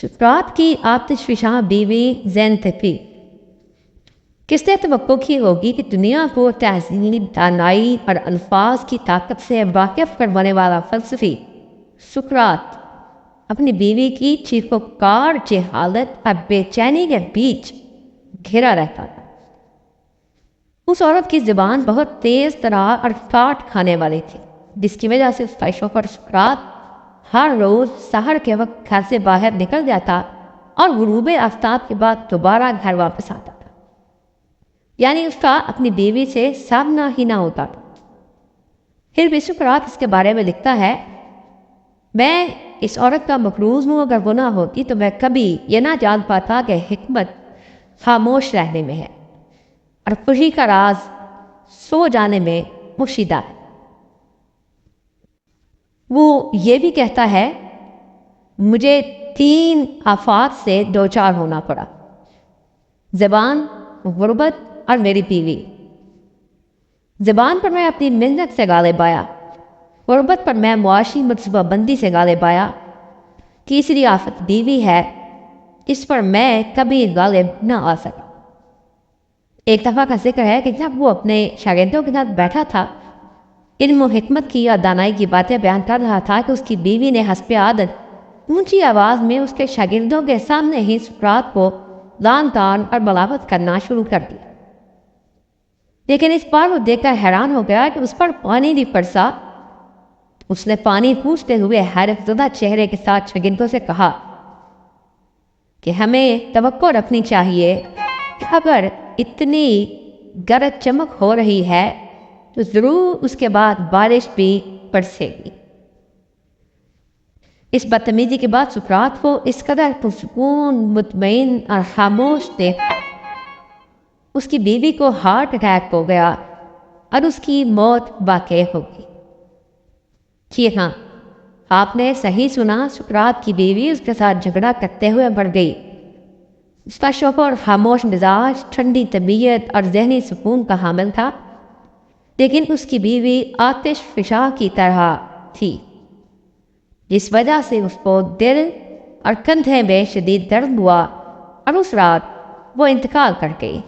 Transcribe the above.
سقراط کی آتش فشاں بیوی زینتفی کس نے توقع کی ہوگی کہ دنیا کو تہذیب، دانائی اور الفاظ کی طاقت سے واقف کروانے والا فلسفی سقراط اپنی بیوی کی چیخ و پکار، جہالت اور بے چینی کے بیچ گھرا رہتا تھا۔ اس عورت کی زبان بہت تیز ترار اور کاٹ کھانے والی تھی، جس کی وجہ سے اس کا شوہر سقراط ہر روز سحر کے وقت گھر سے باہر نکل جاتا اور غروب آفتاب کے بعد دوبارہ گھر واپس آتا تھا، یعنی اس کا اپنی بیوی سے سامنا ہی نہ ہوتا تھا۔ پھر بھی سقراط اس کے بارے میں لکھتا ہے، میں اس عورت کا مقروض ہوں، اگر وہ نہ ہوتی تو میں کبھی یہ نہ جان پاتا کہ حکمت خاموش رہنے میں ہے اور خوشی کا راز سو جانے میں مشیدہ ہے۔ وہ یہ بھی کہتا ہے، مجھے 3 آفات سے دوچار ہونا پڑا: زبان، غربت اور میری بیوی۔ زبان پر میں اپنی محنت سے غالب آیا، غربت پر میں معاشی منصوبہ بندی سے غالب آیا، تیسری آفت بیوی ہے، اس پر میں کبھی غالب نہ آ سکا۔ ایک دفعہ کا ذکر ہے کہ جب وہ اپنے شاگردوں کے ساتھ بیٹھا تھا، علم و حکمت کی یا دانائی کی باتیں بیان کر رہا تھا کہ اس کی بیوی نے حسب عادت اونچی آواز میں اس کے شاگردوں کے سامنے ہی سقراط کو لعن طعن اور بغاوت کرنا شروع کر دیا۔ لیکن اس بار وہ دیکھ کر حیران ہو گیا کہ اس پر پانی نہیں برسا۔ اس نے پانی پوچھتے ہوئے حیرت زدہ چہرے کے ساتھ شاگردوں سے کہا کہ ہمیں توقع رکھنی چاہیے کہ اگر اتنی گرج چمک ہو رہی ہے تو ضرور اس کے بعد بارش بھی برسے گی۔ اس بدتمیزی کے بعد سقراط کو اس قدر پرسکون، مطمئن اور خاموش دیکھ اس کی بیوی کو ہارٹ اٹیک ہو گیا اور اس کی موت واقع ہو گئی۔ جی ہاں، آپ نے صحیح سنا، سقراط کی بیوی اس کے ساتھ جھگڑا کرتے ہوئے مر گئی۔ اس کا شوہر خاموش مزاج، ٹھنڈی طبیعت اور ذہنی سکون کا حامل تھا، لیکن اس کی بیوی آتش فشاں کی طرح تھی، جس وجہ سے اس کو دل اور کندھے میں شدید درد ہوا اور اس رات وہ انتقال کر گئی۔